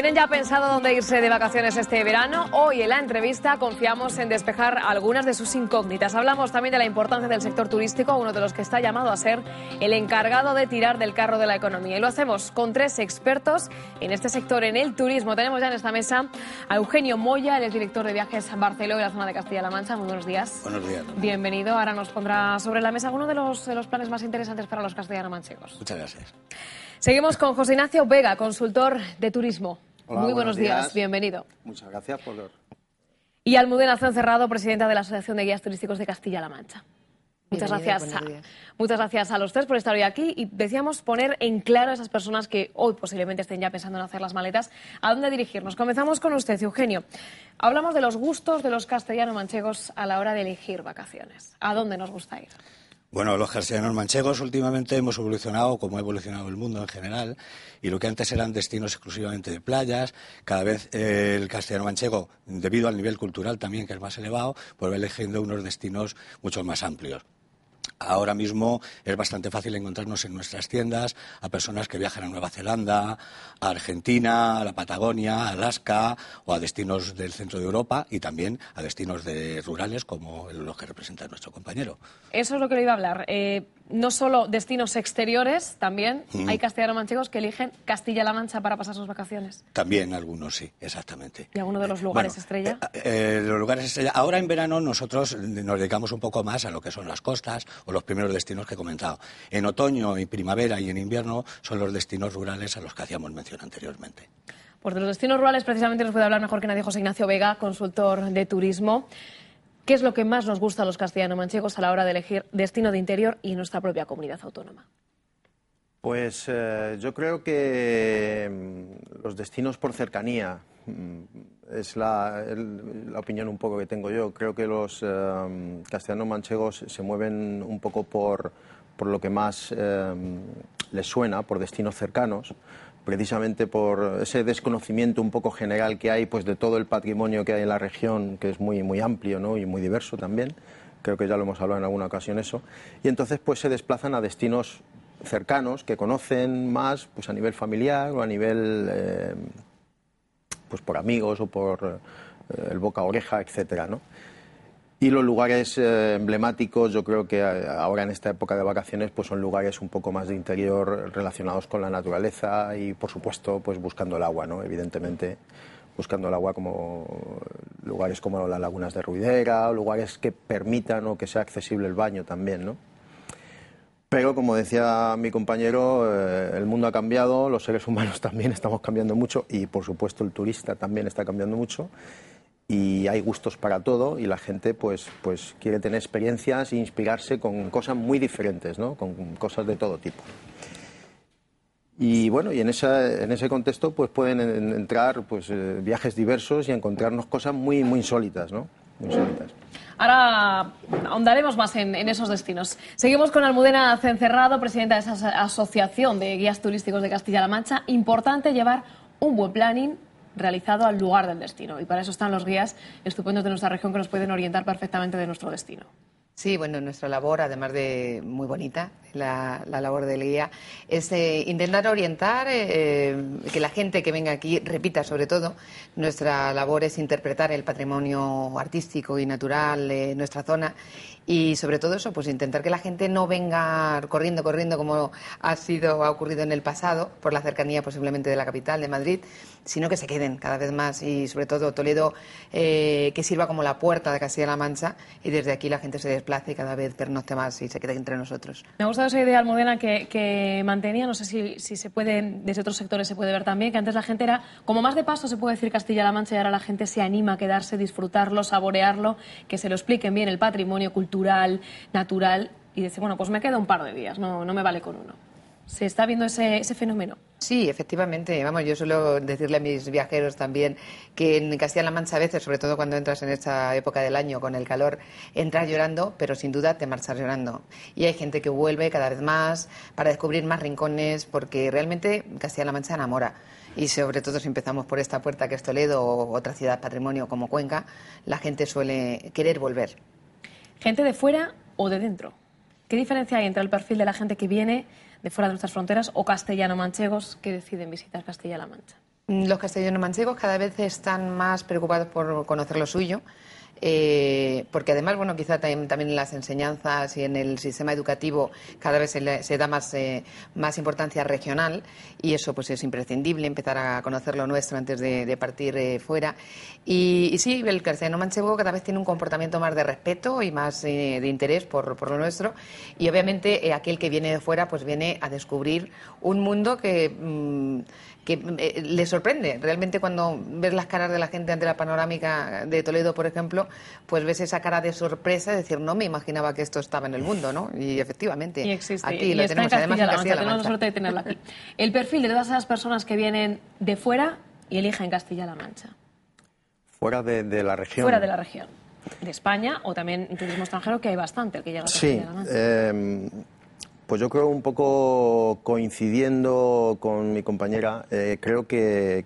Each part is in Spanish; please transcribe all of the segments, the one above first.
¿Tienen ya pensado dónde irse de vacaciones este verano? Hoy en la entrevista confiamos en despejar algunas de sus incógnitas. Hablamos también de la importancia del sector turístico, uno de los que está llamado a ser el encargado de tirar del carro de la economía. Y lo hacemos con tres expertos en este sector, en el turismo. Tenemos ya en esta mesa a Eugenio Moya, el director de viajes Barceló y la zona de Castilla-La Mancha. Muy buenos días. Buenos días. Bienvenido. Ahora nos pondrá sobre la mesa uno de los planes más interesantes para los castellano-manchegos. Muchas gracias. Seguimos con José Ignacio Vega, consultor de turismo. Hola, muy buenos días, bienvenido. Muchas gracias por... Y Almudena Cencerrado, presidenta de la Asociación de Guías Turísticos de Castilla-La Mancha. Muchas gracias a los tres por estar hoy aquí y decíamos poner en claro a esas personas que hoy posiblemente estén ya pensando en hacer las maletas, a dónde dirigirnos. Comenzamos con usted, Eugenio. Hablamos de los gustos de los castellano-manchegos a la hora de elegir vacaciones. ¿A dónde nos gusta ir? Bueno, los castellanos manchegos últimamente hemos evolucionado como ha evolucionado el mundo en general, y lo que antes eran destinos exclusivamente de playas, cada vez el castellano manchego, debido al nivel cultural también que es más elevado, pues va eligiendo unos destinos mucho más amplios. Ahora mismo es bastante fácil encontrarnos en nuestras tiendas a personas que viajan a Nueva Zelanda, a Argentina, a la Patagonia, a Alaska o a destinos del centro de Europa y también a destinos rurales como los que representa nuestro compañero. Eso es lo que le iba a hablar. No solo destinos exteriores, también hay castellano-manchegos que eligen Castilla-La Mancha para pasar sus vacaciones. También algunos, sí, exactamente. ¿Y alguno de los lugares estrella? Los lugares estrella. Ahora en verano nosotros nos dedicamos un poco más a lo que son las costas o los primeros destinos que he comentado. En otoño, en primavera y en invierno son los destinos rurales a los que hacíamos mención anteriormente. Pues de los destinos rurales precisamente nos puede hablar mejor que nadie José Ignacio Vega, consultor de turismo. ¿Qué es lo que más nos gusta a los castellano-manchegos a la hora de elegir destino de interior y nuestra propia comunidad autónoma? Pues yo creo que los destinos por cercanía es la opinión un poco que tengo yo. Creo que los castellano-manchegos se mueven un poco por lo que más les suena, por destinos cercanos, precisamente por ese desconocimiento un poco general que hay pues de todo el patrimonio que hay en la región, que es muy amplio, ¿no? Y muy diverso también. Creo que ya lo hemos hablado en alguna ocasión eso. Y entonces pues se desplazan a destinos cercanos que conocen más pues a nivel familiar o a nivel pues por amigos o por el boca a oreja, etcétera, ¿no? Y los lugares emblemáticos, yo creo que ahora en esta época de vacaciones pues son lugares un poco más de interior relacionados con la naturaleza y, por supuesto, pues buscando el agua, ¿no? Evidentemente, buscando el agua como lugares como las lagunas de Ruidera, lugares que permitan o que sea accesible el baño también, ¿no? Pero, como decía mi compañero, el mundo ha cambiado, los seres humanos también estamos cambiando mucho y, por supuesto, el turista también está cambiando mucho. Y hay gustos para todo y la gente pues quiere tener experiencias e inspirarse con cosas muy diferentes, ¿no? Con cosas de todo tipo. Y bueno, y en ese contexto pues pueden entrar pues viajes diversos y encontrarnos cosas muy insólitas, ¿no? Muy insólitas. Ahora ahondaremos más en esos destinos. Seguimos con Almudena Cencerrado, presidenta de esa Asociación de Guías Turísticos de Castilla-La Mancha. Importante llevar un buen planning realizado al lugar del destino. Y para eso están los guías estupendos de nuestra región que nos pueden orientar perfectamente de nuestro destino. Sí, bueno, nuestra labor, además de muy bonita, la labor del guía, es intentar orientar, que la gente que venga aquí repita sobre todo. Nuestra labor es interpretar el patrimonio artístico y natural de nuestra zona y sobre todo eso, pues intentar que la gente no venga corriendo como ha ocurrido en el pasado, por la cercanía posiblemente de la capital, de Madrid, sino que se queden cada vez más y sobre todo Toledo que sirva como la puerta de Castilla-La Mancha y desde aquí la gente se desplace y cada vez pernocte más y se quede entre nosotros. Me ha gustado esa idea, Almudena, que mantenía, no sé si se puede, desde otros sectores se puede ver también, que antes la gente era como más de paso, se puede decir, Castilla-La Mancha, y ahora la gente se anima a quedarse, disfrutarlo, saborearlo, que se lo expliquen bien el patrimonio cultural, natural, y dice, bueno, pues me quedo un par de días, no me vale con uno. ¿Se está viendo ese fenómeno? Sí, efectivamente. Vamos, yo suelo decirle a mis viajeros también que en Castilla-La Mancha a veces, sobre todo cuando entras en esta época del año con el calor, entras llorando, pero sin duda te marchas llorando. Y hay gente que vuelve cada vez más para descubrir más rincones, porque realmente Castilla-La Mancha enamora. Y sobre todo si empezamos por esta puerta que es Toledo o otra ciudad patrimonio como Cuenca, la gente suele querer volver. ¿Gente de fuera o de dentro? ¿Qué diferencia hay entre el perfil de la gente que viene de fuera de nuestras fronteras o castellano-manchegos que deciden visitar Castilla-La Mancha? Los castellano-manchegos cada vez están más preocupados por conocer lo suyo. Porque además, bueno, quizá también en las enseñanzas y en el sistema educativo cada vez se da más importancia regional, y eso pues es imprescindible, empezar a conocer lo nuestro antes de partir fuera. Y sí, el castellano manchego cada vez tiene un comportamiento más de respeto y más de interés por lo nuestro, y obviamente aquel que viene de fuera pues viene a descubrir un mundo que le sorprende. Realmente cuando ves las caras de la gente ante la panorámica de Toledo, por ejemplo, pues ves esa cara de sorpresa, de decir, no me imaginaba que esto estaba en el mundo, ¿no? Y efectivamente, y existe. aquí y lo está tenemos en además en Castilla-La Mancha. Tenemos la suerte de tenerlo aquí. El perfil de todas esas personas que vienen de fuera y eligen Castilla-La Mancha. Fuera de la región. Fuera de la región. De España, o también en turismo extranjero, que hay bastante el que llega a Castilla-La Mancha. Pues yo creo, un poco coincidiendo con mi compañera, creo que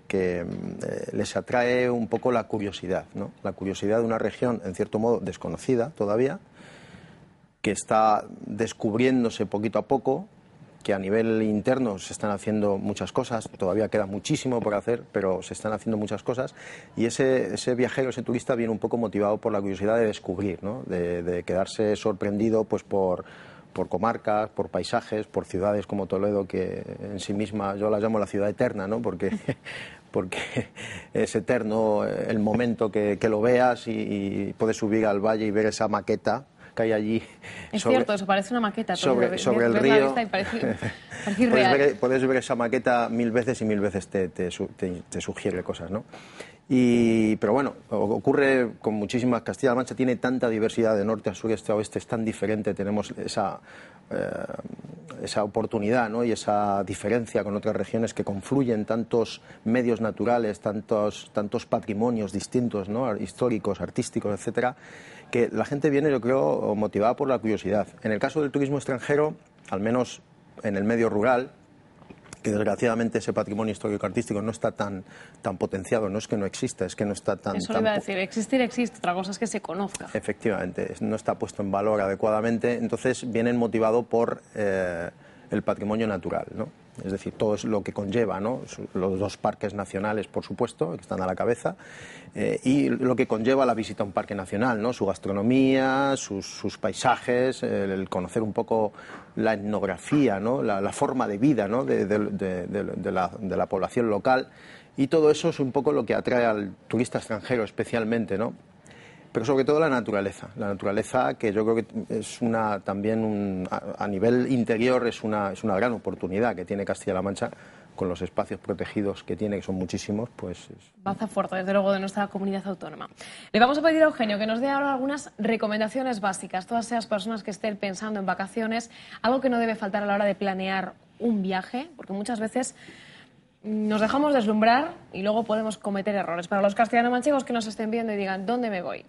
les atrae un poco la curiosidad, ¿no? La curiosidad de una región, en cierto modo, desconocida todavía, que está descubriéndose poquito a poco, que a nivel interno se están haciendo muchas cosas, todavía queda muchísimo por hacer, pero se están haciendo muchas cosas, y ese viajero, ese turista, viene un poco motivado por la curiosidad de descubrir, ¿no? De quedarse sorprendido pues por comarcas, por paisajes, por ciudades como Toledo, que en sí misma yo la llamo la ciudad eterna, ¿no? Porque es eterno el momento que lo veas, y puedes subir al valle y ver esa maqueta que hay allí. Es cierto, eso parece una maqueta. Sobre el río. Parece irreal. Puedes ver esa maqueta 1000 veces y 1000 veces te sugiere cosas, ¿no? Pero bueno, ocurre con muchísimas. Castilla-La Mancha tiene tanta diversidad de norte a sur, este a oeste, es tan diferente, tenemos esa oportunidad, ¿no? Y esa diferencia con otras regiones, que confluyen tantos medios naturales, tantos patrimonios distintos, ¿no? Históricos, artísticos, etcétera, que la gente viene, yo creo, motivada por la curiosidad. En el caso del turismo extranjero, al menos en el medio rural, que desgraciadamente ese patrimonio histórico-artístico no está tan potenciado, no es que no exista, es que no está tan... Eso lo iba a decir, existir existe, otra cosa es que se conozca. Efectivamente, no está puesto en valor adecuadamente, entonces vienen motivados por el patrimonio natural, ¿no? Es decir, todo es lo que conlleva, ¿no? Los 2 parques nacionales, por supuesto, que están a la cabeza, y lo que conlleva la visita a un parque nacional, ¿no? Su gastronomía, sus paisajes, el conocer un poco la etnografía, ¿no? La forma de vida, ¿no? de la población local, y todo eso es un poco lo que atrae al turista extranjero especialmente, ¿no? Pero sobre todo la naturaleza, que yo creo que es a nivel interior es una gran oportunidad que tiene Castilla-La Mancha, con los espacios protegidos que tiene, que son muchísimos, pues... Baza fuerte, desde luego, de nuestra comunidad autónoma. Le vamos a pedir a Eugenio que nos dé ahora algunas recomendaciones básicas, todas esas personas que estén pensando en vacaciones, algo que no debe faltar a la hora de planear un viaje, porque muchas veces nos dejamos deslumbrar y luego podemos cometer errores. Para los castellano-manchegos que nos estén viendo y digan, ¿dónde me voy?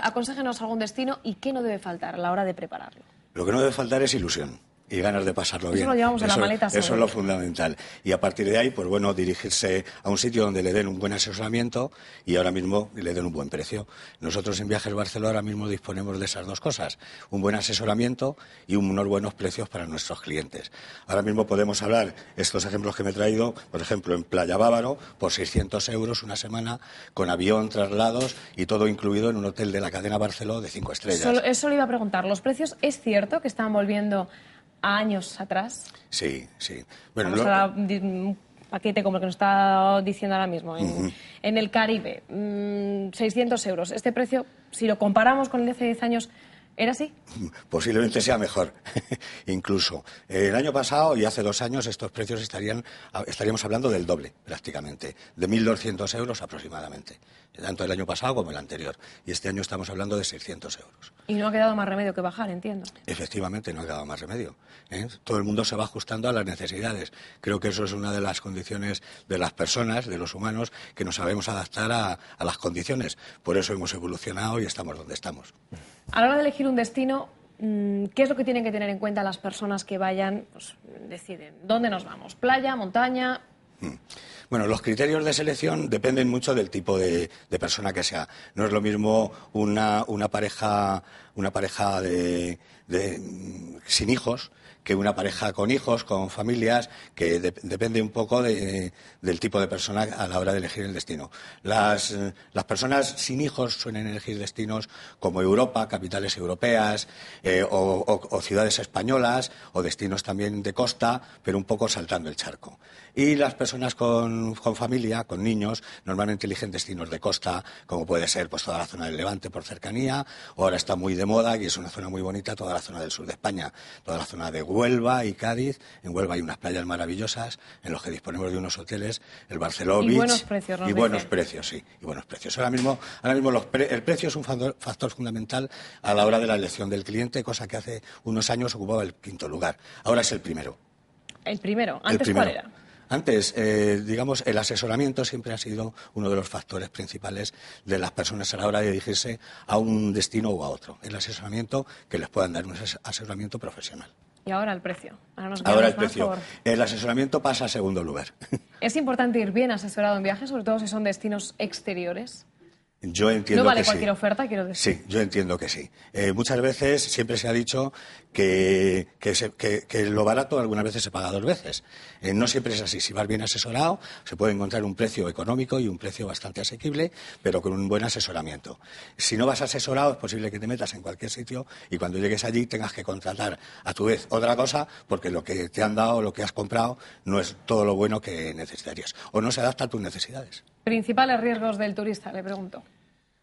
Aconséjenos algún destino y qué no debe faltar a la hora de prepararlo. Lo que no debe faltar es ilusión y ganas de pasarlo bien. Eso lo llevamos en la maleta, eso es lo fundamental. Y a partir de ahí, pues bueno, dirigirse a un sitio donde le den un buen asesoramiento y ahora mismo le den un buen precio. Nosotros en Viajes Barceló ahora mismo disponemos de esas 2 cosas, un buen asesoramiento y unos buenos precios para nuestros clientes. Ahora mismo podemos hablar, estos ejemplos que me he traído, por ejemplo, en Playa Bávaro, por 600 euros una semana, con avión, traslados y todo incluido en un hotel de la cadena Barceló de 5 estrellas. Eso le iba a preguntar. ¿Los precios es cierto que están volviendo a años atrás? Sí, sí. Bueno, un paquete como el que nos está diciendo ahora mismo. En el Caribe, 600 euros. Este precio, si lo comparamos con el de hace 10 años, ¿era así? Posiblemente sea mejor, incluso. El año pasado y hace 2 años estos precios estaríamos hablando del doble, prácticamente, de 1.200 euros aproximadamente, tanto el año pasado como el anterior. Y este año estamos hablando de 600 euros. Y no ha quedado más remedio que bajar, entiendo. Efectivamente, no ha quedado más remedio, ¿eh? Todo el mundo se va ajustando a las necesidades. Creo que eso es una de las condiciones de las personas, de los humanos, que nos sabemos adaptar a las condiciones. Por eso hemos evolucionado y estamos donde estamos. A la hora de elegir un destino, ¿qué es lo que tienen que tener en cuenta las personas que vayan? Pues deciden, ¿dónde nos vamos? ¿Playa, montaña? Bueno, los criterios de selección dependen mucho del tipo de persona que sea. No es lo mismo una pareja sin hijos que una pareja con hijos, con familias, que depende un poco del tipo de persona a la hora de elegir el destino. Las personas sin hijos suelen elegir destinos como Europa, capitales europeas, o ciudades españolas, o destinos también de costa, pero un poco saltando el charco. Y las personas con familia, con niños, normalmente eligen destinos de costa, como puede ser pues toda la zona del Levante por cercanía, o ahora está muy de moda y es una zona muy bonita, toda la zona del sur de España, toda la zona de Huelva y Cádiz. En Huelva hay unas playas maravillosas en los que disponemos de unos hoteles, el Barceló Beach. Y buenos precios, y buenos precios, sí, y buenos precios. Ahora mismo el precio es un factor fundamental a la hora de la elección del cliente, cosa que hace unos años ocupaba el quinto lugar. Ahora es el primero. ¿El primero? ¿Antes cuál era? Antes, digamos, el asesoramiento siempre ha sido uno de los factores principales de las personas a la hora de dirigirse a un destino u a otro. El asesoramiento, que les puedan dar un asesoramiento profesional. Y ahora el precio. Ahora el precio. El asesoramiento pasa a segundo lugar. ¿Es importante ir bien asesorado en viajes, sobre todo si son destinos exteriores? Yo entiendo no vale que cualquier sí. oferta, quiero decir. Sí, yo entiendo que sí. Muchas veces siempre se ha dicho que lo barato algunas veces se paga dos veces. No siempre es así. Si vas bien asesorado, se puede encontrar un precio económico y un precio bastante asequible, pero con un buen asesoramiento. Si no vas asesorado, es posible que te metas en cualquier sitio y cuando llegues allí tengas que contratar a tu vez otra cosa porque lo que te han dado, lo que has comprado, no es todo lo bueno que necesitarías o no se adapta a tus necesidades. ¿Principales riesgos del turista, le pregunto?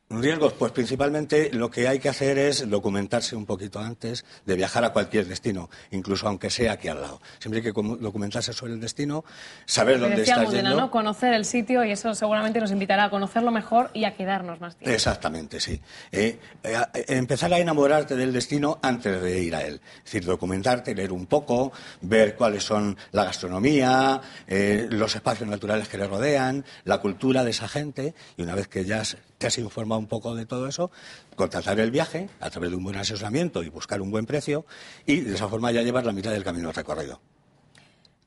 Riesgos, pues principalmente lo que hay que hacer es documentarse un poquito antes de viajar a cualquier destino, incluso aunque sea aquí al lado. Siempre hay que documentarse sobre el destino, saber dónde estás yendo. ¿No? Conocer el sitio y eso seguramente nos invitará a conocerlo mejor y a quedarnos más tiempo. Exactamente, sí. Empezar a enamorarte del destino antes de ir a él. Es decir, documentarte, leer un poco, ver cuáles son la gastronomía, los espacios naturales que le rodean, la cultura de esa gente, y una vez que ya te has informado un poco de todo eso, contratar el viaje a través de un buen asesoramiento y buscar un buen precio y de esa forma ya llevar la mitad del camino recorrido.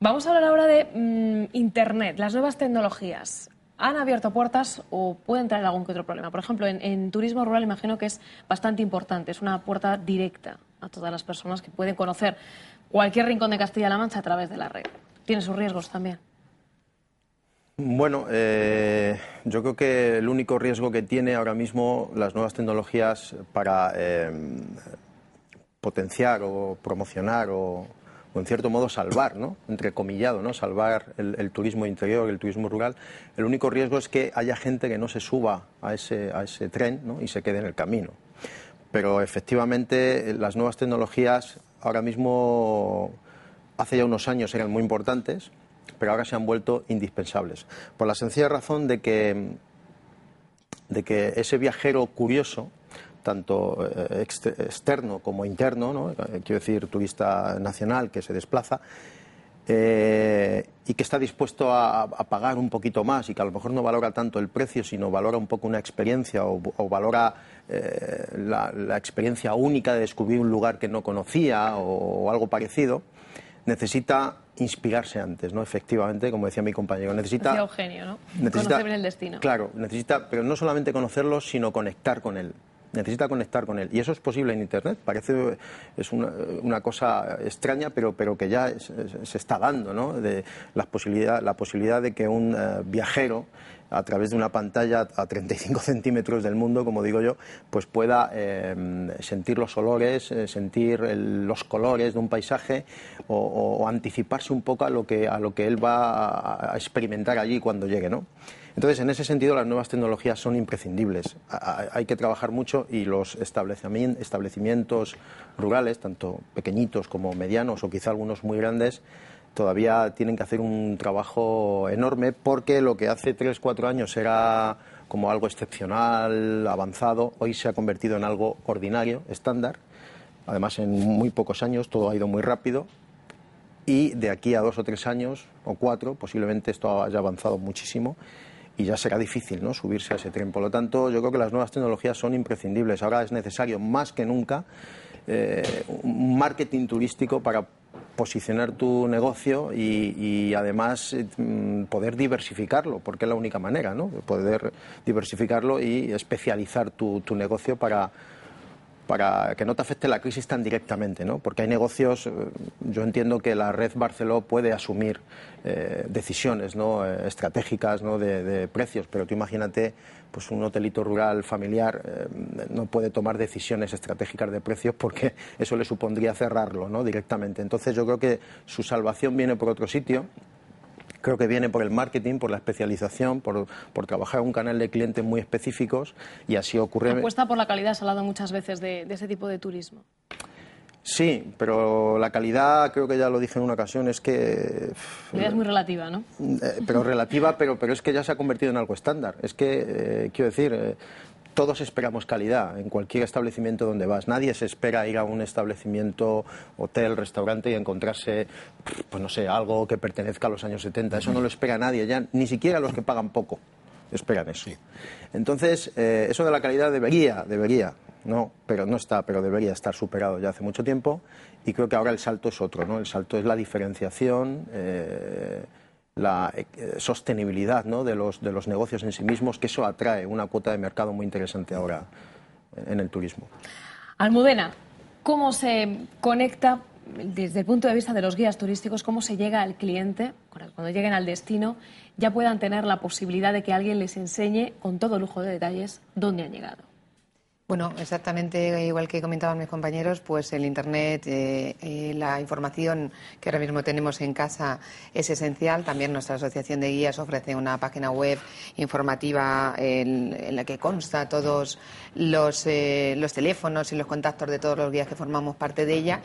Vamos a hablar ahora de Internet, las nuevas tecnologías. ¿Han abierto puertas o pueden traer algún que otro problema? Por ejemplo, en turismo rural imagino que es bastante importante, es una puerta directa a todas las personas que pueden conocer cualquier rincón de Castilla-La Mancha a través de la red. Tiene sus riesgos también. Bueno, yo creo que el único riesgo que tiene ahora mismo las nuevas tecnologías para potenciar o promocionar o en cierto modo salvar, ¿no? Entrecomillado, ¿no? Salvar el turismo interior, el turismo rural. El único riesgo es que haya gente que no se suba a ese tren, ¿no? Y se quede en el camino. Pero efectivamente las nuevas tecnologías ahora mismo, hace ya unos años eran muy importantes, pero ahora se han vuelto indispensables. Por la sencilla razón de que ese viajero curioso, tanto externo como interno, ¿no? Quiero decir, turista nacional que se desplaza, y que está dispuesto a pagar un poquito más y que a lo mejor no valora tanto el precio, sino valora un poco una experiencia o valora la experiencia única de descubrir un lugar que no conocía o algo parecido, necesita inspirarse antes, ¿no? Efectivamente, como decía mi compañero, necesita Eugenio, ¿no? Conocer bien el destino. Claro, necesita, pero no solamente conocerlo, sino conectar con él. Necesita conectar con él. Y eso es posible en Internet. Es una cosa extraña, pero que ya se está dando, ¿no? De la posibilidad de que un viajero, a través de una pantalla a 35 centímetros del mundo, como digo yo, pues pueda sentir los olores, sentir los colores de un paisaje o anticiparse un poco a lo que él va a experimentar allí cuando llegue, ¿no? Entonces, en ese sentido, las nuevas tecnologías son imprescindibles. Hay que trabajar mucho y los establecimientos rurales, tanto pequeñitos como medianos o quizá algunos muy grandes, todavía tienen que hacer un trabajo enorme porque lo que hace 3-4 años era como algo excepcional, avanzado, hoy se ha convertido en algo ordinario, estándar. Además, en muy pocos años todo ha ido muy rápido y de aquí a 2 o 3 años o 4 posiblemente esto haya avanzado muchísimo y ya será difícil, ¿no?, subirse a ese tren. Por lo tanto, yo creo que las nuevas tecnologías son imprescindibles. Ahora es necesario más que nunca un marketing turístico para posicionar tu negocio y además poder diversificarlo, porque es la única manera, ¿no? De poder diversificarlo y especializar tu negocio para que no te afecte la crisis tan directamente, ¿no? Porque hay negocios, yo entiendo que la red Barceló puede asumir decisiones, ¿no? Estratégicas, ¿no? de precios, pero tú imagínate, pues un hotelito rural familiar no puede tomar decisiones estratégicas de precios porque eso le supondría cerrarlo, ¿no? Directamente. Entonces yo creo que su salvación viene por otro sitio. Creo que viene por el marketing, por la especialización, por trabajar un canal de clientes muy específicos y así ocurre. Apuesta por la calidad, se ha hablado muchas veces de ese tipo de turismo. Sí, pero la calidad, creo que ya lo dije en una ocasión, es que... La calidad es muy relativa, ¿no? Pero relativa, pero es que ya se ha convertido en algo estándar. Es que, quiero decir... Todos esperamos calidad en cualquier establecimiento donde vas. Nadie se espera ir a un establecimiento, hotel, restaurante y encontrarse, pues no sé, algo que pertenezca a los años 70. Eso no lo espera nadie, ya ni siquiera los que pagan poco esperan eso. Entonces, eso de la calidad debería, no, pero no está, pero debería estar superado ya hace mucho tiempo y creo que ahora el salto es otro, ¿no? El salto es la diferenciación, la sostenibilidad, ¿no? de los negocios en sí mismos, que eso atrae una cuota de mercado muy interesante ahora en el turismo. Almudena, ¿cómo se conecta desde el punto de vista de los guías turísticos, cómo se llega al cliente, cuando lleguen al destino, ya puedan tener la posibilidad de que alguien les enseñe con todo lujo de detalles dónde han llegado? Bueno, exactamente igual que comentaban mis compañeros, pues el Internet, la información que ahora mismo tenemos en casa es esencial. También nuestra asociación de guías ofrece una página web informativa en la que consta todos los teléfonos y los contactos de todos los guías que formamos parte de ella.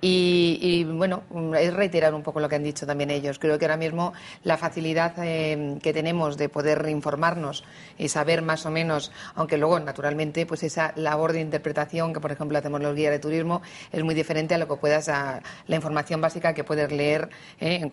Y bueno, es reiterar un poco lo que han dicho también ellos. Creo que ahora mismo la facilidad que tenemos de poder informarnos y saber más o menos, aunque luego naturalmente pues esa labor de interpretación que por ejemplo hacemos los guías de turismo es muy diferente a lo que puedas, a la información básica que puedes leer en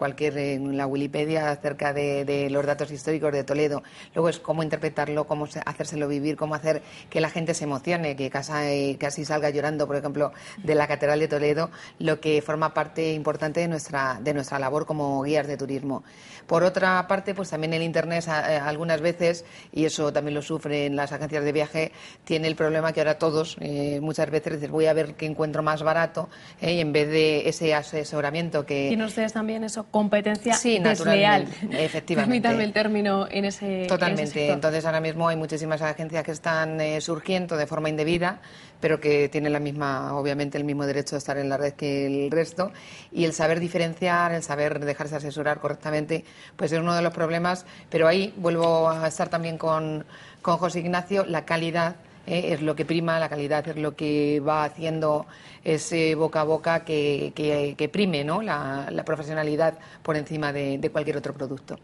la Wikipedia acerca de los datos históricos de Toledo. Luego es cómo interpretarlo, cómo hacérselo vivir, cómo hacer que la gente se emocione, que casi salga llorando, por ejemplo, de la Catedral de Toledo, lo que forma parte importante de nuestra labor como guías de turismo. Por otra parte, pues también el Internet algunas veces, y eso también lo sufren las agencias de viaje, tiene el problema que ahora todos, muchas veces dices voy a ver qué encuentro más barato, y en vez de ese asesoramiento que... ¿Tienen ustedes también eso? Competencia sí, desleal. Efectivamente. Permítanme el término en ese Totalmente. En ese sector. Entonces ahora mismo hay muchísimas agencias que están surgiendo de forma indebida, pero que tienen obviamente el mismo derecho a estar en la red que el resto, y el saber diferenciar, el saber dejarse asesorar correctamente, pues es uno de los problemas. Pero ahí vuelvo a estar también con José Ignacio, la calidad es lo que prima, la calidad es lo que va haciendo ese boca a boca que prime, ¿no? la profesionalidad por encima de cualquier otro producto.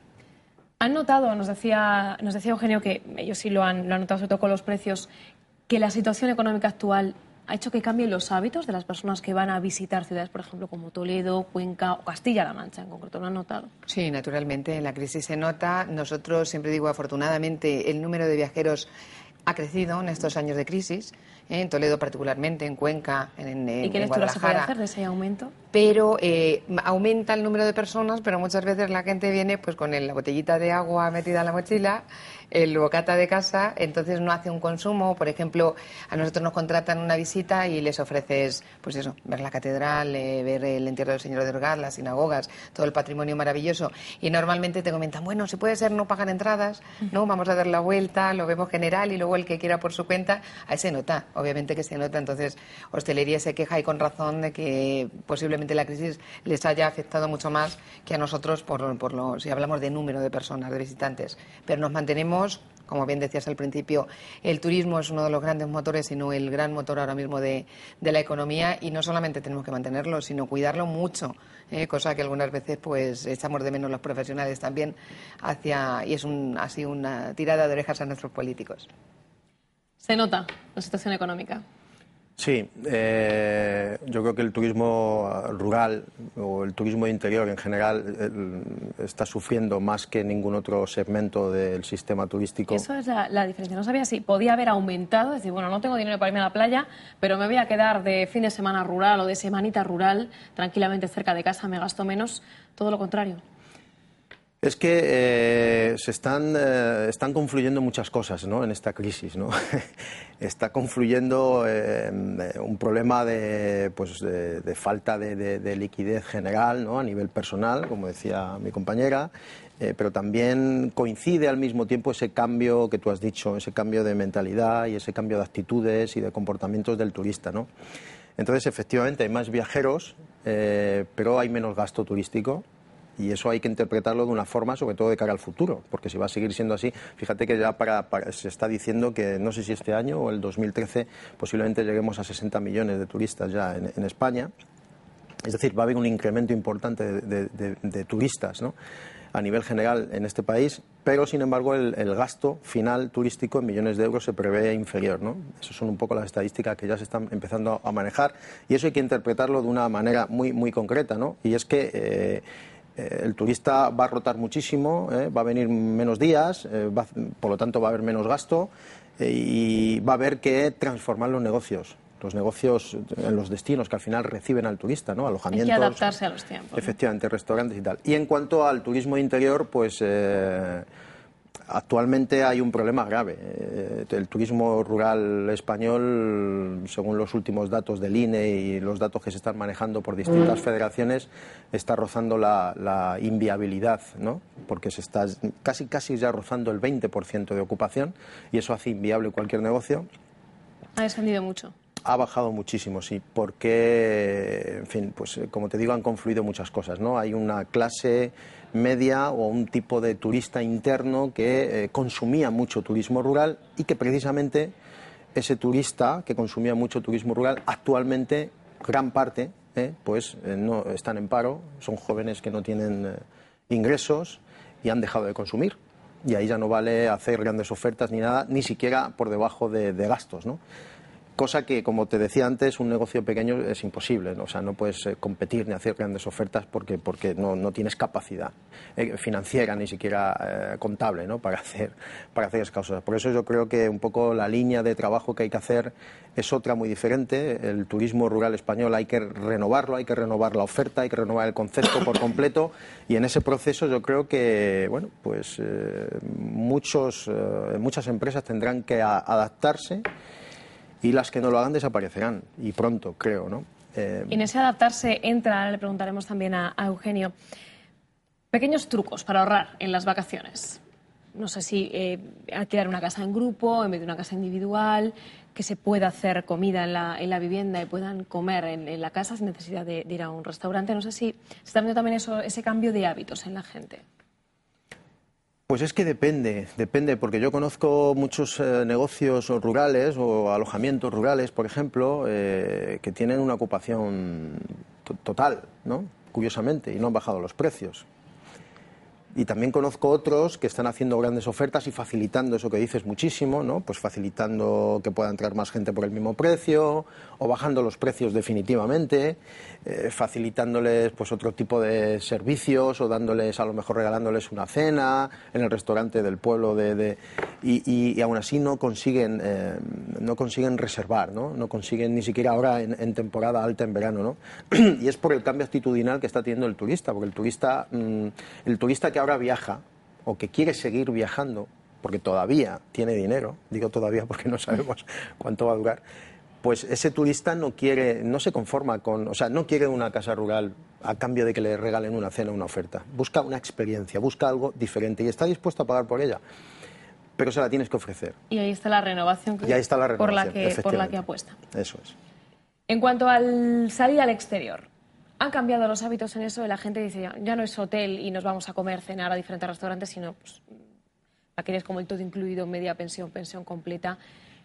¿Han notado, nos decía Eugenio, que ellos sí lo han notado, sobre todo con los precios, que la situación económica actual ha hecho que cambien los hábitos de las personas que van a visitar ciudades, por ejemplo, como Toledo, Cuenca o Castilla-La Mancha en concreto? ¿Lo han notado? Sí, naturalmente, la crisis se nota. Nosotros, siempre digo, afortunadamente, el número de viajeros ha crecido en estos años de crisis, en Toledo particularmente, en Cuenca, en Guadalajara. ¿Y qué lectura se puede hacer de ese aumento? Pero aumenta el número de personas, pero muchas veces la gente viene pues con la botellita de agua metida en la mochila, el bocata de casa, entonces no hace un consumo. Por ejemplo, a nosotros nos contratan una visita y les ofreces, pues eso, ver la catedral, ver el entierro del Señor de Orgaz, las sinagogas, todo el patrimonio maravilloso. Y normalmente te comentan, bueno, si puede ser, no pagan entradas, no, vamos a dar la vuelta, lo vemos general y luego el que quiera por su cuenta. Ahí se nota, obviamente que se nota. Entonces, hostelería se queja y con razón de que posiblemente la crisis les haya afectado mucho más que a nosotros si hablamos de número de personas, de visitantes. Pero nos mantenemos, como bien decías al principio, el turismo es uno de los grandes motores, sino el gran motor ahora mismo de la economía, y no solamente tenemos que mantenerlo, sino cuidarlo mucho, cosa que algunas veces pues echamos de menos los profesionales también y es así una tirada de orejas a nuestros políticos. ¿Se nota la situación económica? Sí, yo creo que el turismo rural o el turismo de interior en general está sufriendo más que ningún otro segmento del sistema turístico. Eso es la diferencia. No sabía si podía haber aumentado, es decir, bueno, no tengo dinero para irme a la playa, pero me voy a quedar de fin de semana rural o de semanita rural, tranquilamente cerca de casa, me gasto menos. Todo lo contrario. Es que están confluyendo muchas cosas, ¿no?, en esta crisis, ¿no? Está confluyendo un problema de falta de liquidez general, ¿no?, a nivel personal, como decía mi compañera, pero también coincide al mismo tiempo ese cambio que tú has dicho, ese cambio de mentalidad y ese cambio de actitudes y de comportamientos del turista, ¿no? Entonces, efectivamente, hay más viajeros, pero hay menos gasto turístico. Y eso hay que interpretarlo de una forma, sobre todo de cara al futuro, porque si va a seguir siendo así, fíjate que ya se está diciendo que no sé si este año o el 2013 posiblemente lleguemos a 60 millones de turistas ya en España. Es decir, va a haber un incremento importante de turistas, ¿no?, a nivel general en este país, pero sin embargo el gasto final turístico en millones de euros se prevé inferior, ¿no? Esas son un poco las estadísticas que ya se están empezando a manejar y eso hay que interpretarlo de una manera muy, muy concreta, ¿no? Y es que el turista va a rotar muchísimo, va a venir menos días, por lo tanto va a haber menos gasto y va a haber que transformar los negocios en los destinos que al final reciben al turista, ¿no? Alojamientos. Hay que adaptarse a los tiempos, ¿no? Efectivamente, restaurantes y tal. Y en cuanto al turismo interior, pues actualmente hay un problema grave. El turismo rural español, según los últimos datos del INE y los datos que se están manejando por distintas federaciones, está rozando la inviabilidad, ¿no? Porque se está casi ya rozando el 20% de ocupación y eso hace inviable cualquier negocio. Ha descendido mucho. Ha bajado muchísimo, sí, porque, en fin, pues como te digo, han confluido muchas cosas, ¿no? Hay una clase media o un tipo de turista interno que consumía mucho turismo rural y que precisamente ese turista que consumía mucho turismo rural actualmente, gran parte, no están en paro, son jóvenes que no tienen ingresos y han dejado de consumir. Y ahí ya no vale hacer grandes ofertas ni nada, ni siquiera por debajo de gastos, ¿no? Cosa que, como te decía antes, un negocio pequeño es imposible, ¿no? O sea, no puedes competir ni hacer grandes ofertas porque no tienes capacidad financiera, ni siquiera contable, ¿no?, para hacer esas cosas. Por eso yo creo que un poco la línea de trabajo que hay que hacer es otra muy diferente. El turismo rural español hay que renovarlo, hay que renovar la oferta, hay que renovar el concepto por completo y en ese proceso yo creo que, bueno, pues muchas empresas tendrán que adaptarse y las que no lo hagan desaparecerán, y pronto, creo, ¿no? Y en ese adaptarse entra, le preguntaremos también a Eugenio, pequeños trucos para ahorrar en las vacaciones. No sé si alquilar una casa en grupo en vez de una casa individual, que se pueda hacer comida en la vivienda y puedan comer en la casa sin necesidad de ir a un restaurante. No sé si se está viendo también ese cambio de hábitos en la gente. Pues es que depende, porque yo conozco muchos negocios rurales o alojamientos rurales, por ejemplo, que tienen una ocupación total, ¿no?, curiosamente, y no han bajado los precios. Y también conozco otros que están haciendo grandes ofertas y facilitando eso que dices muchísimo, ¿no? Pues facilitando que pueda entrar más gente por el mismo precio o bajando los precios definitivamente, facilitándoles pues otro tipo de servicios o dándoles, a lo mejor regalándoles una cena en el restaurante del pueblo y aún así no consiguen reservar, ¿no? No consiguen ni siquiera ahora en temporada alta en verano, ¿no? Y es por el cambio actitudinal que está teniendo el turista, porque el turista que ahora viaja o que quiere seguir viajando porque todavía tiene dinero, digo todavía porque no sabemos cuánto va a durar, pues ese turista no se conforma o sea, no quiere una casa rural a cambio de que le regalen una cena o una oferta. Busca una experiencia, busca algo diferente y está dispuesto a pagar por ella, pero se la tienes que ofrecer. Y ahí está la renovación, por la que apuesta. Eso es. En cuanto al salir al exterior, ¿han cambiado los hábitos en eso? La gente dice, ya no es hotel y nos vamos a comer, cenar a diferentes restaurantes, sino pues, paquetes como el todo incluido, media pensión, pensión completa.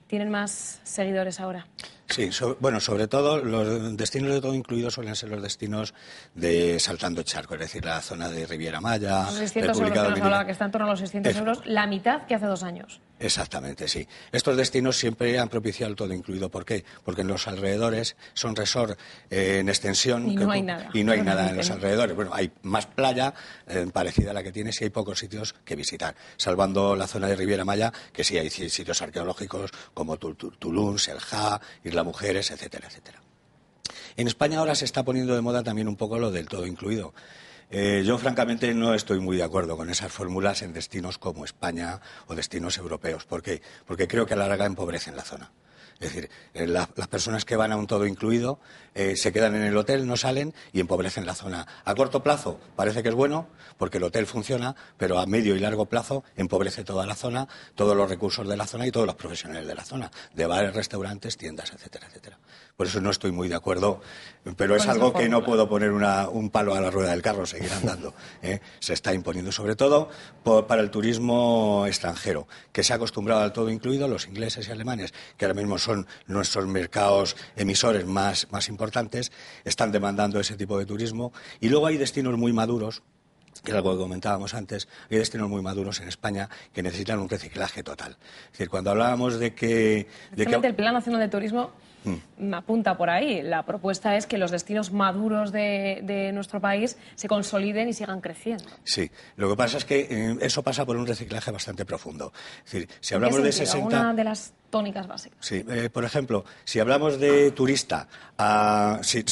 ¿Tienen más seguidores ahora? Sí, bueno, sobre todo los destinos de todo incluido suelen ser los destinos de saltando charco, es decir, la zona de Riviera Maya, los 600 euros que nos hablaba, que está en torno a los 600 euros, la mitad que hace 2 años. Exactamente, sí. Estos destinos siempre han propiciado el todo incluido. ¿Por qué? Porque en los alrededores son resort en extensión. Y no hay nada. Y no hay nada en los alrededores. Bueno, hay más playa parecida a la que tienes y hay pocos sitios que visitar. Salvando la zona de Riviera Maya, que sí hay sitios arqueológicos como Tulum, Selja, Isla Mujeres, etcétera, etcétera. En España ahora se está poniendo de moda también un poco lo del todo incluido. Yo, francamente, no estoy muy de acuerdo con esas fórmulas en destinos como España o destinos europeos. ¿Por qué? Porque creo que a la larga empobrecen la zona. Es decir, las personas que van a un todo incluido se quedan en el hotel, no salen y empobrecen la zona. A corto plazo parece que es bueno porque el hotel funciona, pero a medio y largo plazo empobrece toda la zona, todos los recursos de la zona y todos los profesionales de la zona, de bares, restaurantes, tiendas, etcétera, etcétera. Por eso no estoy muy de acuerdo, pero es algo que no puedo poner un palo a la rueda del carro, seguir andando. Se está imponiendo, sobre todo para el turismo extranjero, que se ha acostumbrado al todo incluido, los ingleses y alemanes, que ahora mismo son nuestros mercados emisores más importantes, están demandando ese tipo de turismo. Y luego hay destinos muy maduros, que es algo que comentábamos antes, hay destinos muy maduros en España que necesitan un reciclaje total. Es decir, cuando hablábamos de que el Plan Nacional de Turismo apunta por ahí. La propuesta es que los destinos maduros de nuestro país se consoliden y sigan creciendo. Sí, lo que pasa es que eso pasa por un reciclaje bastante profundo. Es decir, si hablamos de 60... Una de las tónicas básicas. Sí, por ejemplo, si hablamos de turista, si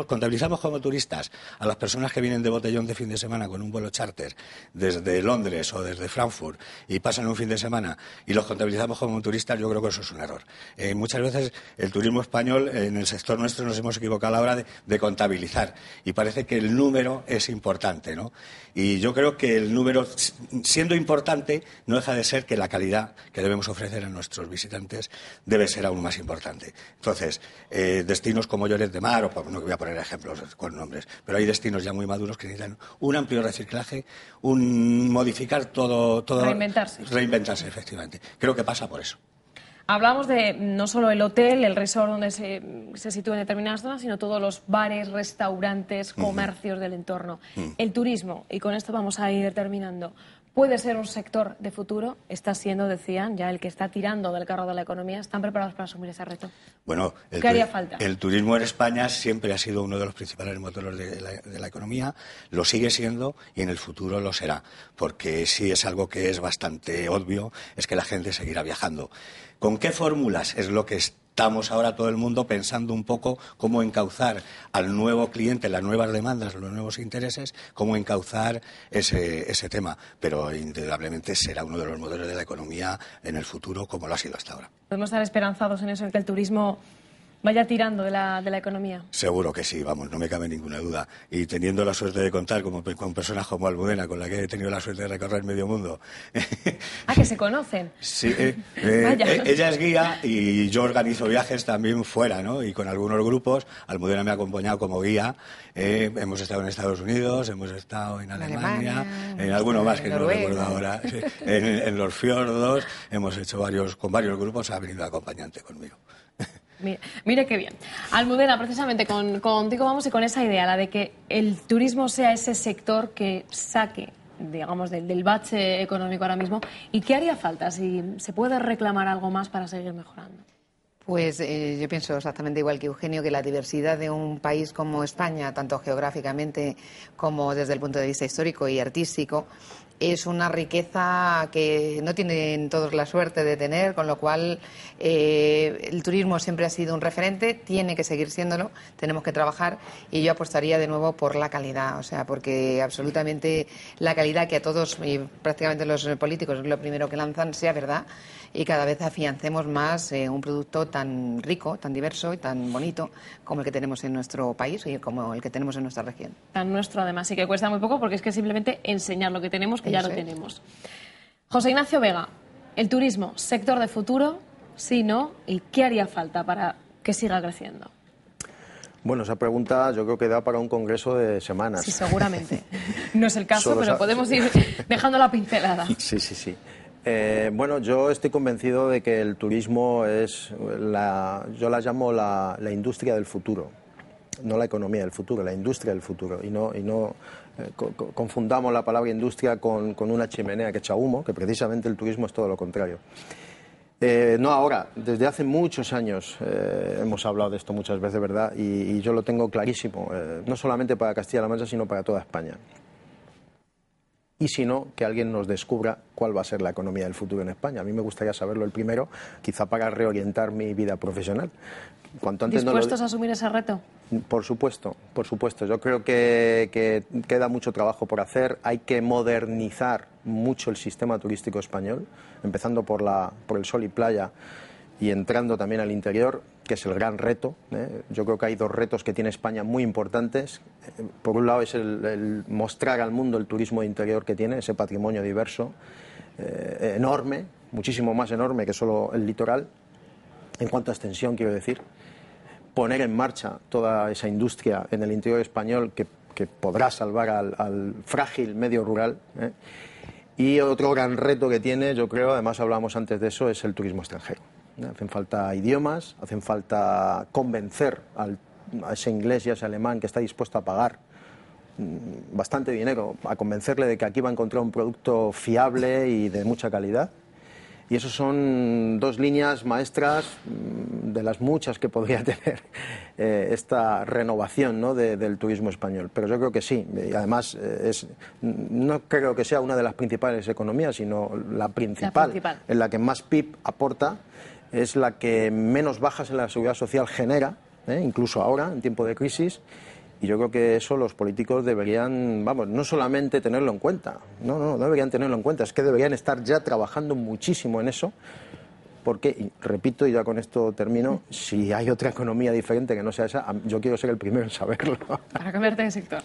contabilizamos como turistas a las personas que vienen de botellón de fin de semana con un vuelo charter desde Londres o desde Frankfurt y pasan un fin de semana y los contabilizamos como turistas, yo creo que eso es un error. Muchas veces el turismo español, en el sector nuestro, nos hemos equivocado a la hora de contabilizar y parece que el número es importante, ¿no? Y yo creo que el número, siendo importante, no deja de ser que la calidad que debemos ofrecer a nuestros visitantes debe ser aún más importante. Entonces, destinos como Lloret de Mar, o no voy a poner ejemplos con nombres, pero hay destinos ya muy maduros que necesitan un amplio reciclaje, modificar todo. Reinventarse, efectivamente. Creo que pasa por eso. Hablamos de no solo el hotel, el resort donde se sitúa en determinadas zonas, sino todos los bares, restaurantes, comercios del entorno. El turismo, y con esto vamos a ir terminando, puede ser un sector de futuro. Está siendo, decían, ya el que está tirando del carro de la economía. ¿Están preparados para asumir ese reto? Bueno, ¿qué haría falta? El turismo en España siempre ha sido uno de los principales motores de la economía, lo sigue siendo y en el futuro lo será, porque sí es algo que es bastante obvio, es que la gente seguirá viajando. ¿Con qué fórmulas? Es lo que estamos ahora todo el mundo pensando un poco cómo encauzar al nuevo cliente, las nuevas demandas, los nuevos intereses, cómo encauzar ese tema. Pero indudablemente será uno de los motores de la economía en el futuro, como lo ha sido hasta ahora. ¿Podemos estar esperanzados en eso, en que el turismo vaya tirando de la economía? Seguro que sí, vamos, no me cabe ninguna duda. Y teniendo la suerte de contar con personas como Almudena, con la que he tenido la suerte de recorrer medio mundo. Que se conocen. Sí, ella es guía y yo organizo viajes también fuera, ¿no? Y con algunos grupos. Almudena me ha acompañado como guía. Hemos estado en Estados Unidos, hemos estado en Alemania, en alguno más que no recuerdo ahora, en los fiordos. Hemos hecho con varios grupos, ha venido acompañante conmigo. Mire qué bien. Almudena, precisamente contigo vamos y con esa idea, la de que el turismo sea ese sector que saque, digamos, del bache económico ahora mismo. ¿Y qué haría falta? Si se puede reclamar algo más para seguir mejorando. Pues yo pienso exactamente igual que Eugenio, que la diversidad de un país como España, tanto geográficamente como desde el punto de vista histórico y artístico, es una riqueza que no tienen todos la suerte de tener, con lo cual el turismo siempre ha sido un referente, tiene que seguir siéndolo, tenemos que trabajar y yo apostaría de nuevo por la calidad, o sea, porque absolutamente la calidad que a todos y prácticamente los políticos es lo primero que lanzan sea verdad y cada vez afiancemos más un producto tan rico, tan diverso y tan bonito como el que tenemos en nuestro país y como el que tenemos en nuestra región. Tan nuestro además y que cuesta muy poco porque es que simplemente enseñar lo que tenemos, que ya lo tenemos. José Ignacio Vega, el turismo, sector de futuro, sí, no, ¿y qué haría falta para que siga creciendo? Bueno, esa pregunta yo creo que da para un congreso de semanas. Sí, seguramente. No es el caso, pero podemos ir dejando la pincelada. Sí. Bueno, yo estoy convencido de que el turismo es, yo la llamo la industria del futuro, no la economía del futuro, la industria del futuro. Y no confundamos la palabra industria con una chimenea que echa humo, que precisamente el turismo es todo lo contrario. No ahora, desde hace muchos años hemos hablado de esto muchas veces, ¿verdad? Y yo lo tengo clarísimo, no solamente para Castilla-La Mancha, sino para toda España. Y si no, que alguien nos descubra cuál va a ser la economía del futuro en España. A mí me gustaría saberlo el primero, quizá para reorientar mi vida profesional. Cuanto antes ¿Dispuestos a asumir ese reto? Por supuesto, por supuesto. Yo creo que queda mucho trabajo por hacer. Hay que modernizar mucho el sistema turístico español, empezando por el sol y playa y entrando también al interior, que es el gran reto. Yo creo que hay dos retos que tiene España muy importantes. Por un lado es el mostrar al mundo el turismo de interior que tiene, ese patrimonio diverso, enorme, muchísimo más enorme que solo el litoral, en cuanto a extensión, quiero decir. Poner en marcha toda esa industria en el interior español que podrá salvar al frágil medio rural. Y otro gran reto que tiene, yo creo, además hablábamos antes de eso, es el turismo extranjero. Hacen falta idiomas, hacen falta convencer a ese inglés y a ese alemán que está dispuesto a pagar bastante dinero, a convencerle de que aquí va a encontrar un producto fiable y de mucha calidad. Y eso son dos líneas maestras de las muchas que podría tener esta renovación, ¿no?, del turismo español. Pero yo creo que sí, y además no creo que sea una de las principales economías, sino la principal. En la que más PIB aporta, es la que menos bajas en la seguridad social genera, incluso ahora, en tiempo de crisis. Y yo creo que eso los políticos deberían, vamos, no solamente tenerlo en cuenta, no deberían tenerlo en cuenta, es que deberían estar ya trabajando muchísimo en eso, porque, y repito, y ya con esto termino, si hay otra economía diferente que no sea esa, yo quiero ser el primero en saberlo. Para cambiarte de sector.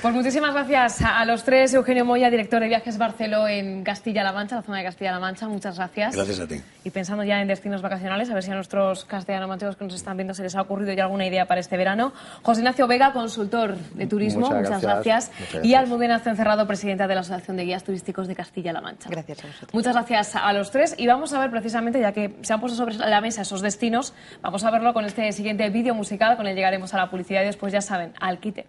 Pues muchísimas gracias a los tres. Eugenio Moya, director de Viajes Barceló en Castilla-La Mancha, la zona de Castilla-La Mancha. Muchas gracias. Gracias a ti. Y pensando ya en destinos vacacionales, a ver si a nuestros castellano-manchegos que nos están viendo se les ha ocurrido ya alguna idea para este verano. José Ignacio Vega, consultor de turismo. Muchas gracias. Y Almudena Cencerrado, presidenta de la Asociación de Guías Turísticos de Castilla-La Mancha. Gracias a vosotros. Muchas gracias a los tres. Y vamos a ver precisamente, ya que se han puesto sobre la mesa esos destinos, vamos a verlo con este siguiente vídeo musical. Con el llegaremos a la publicidad y después, ya saben, al quite.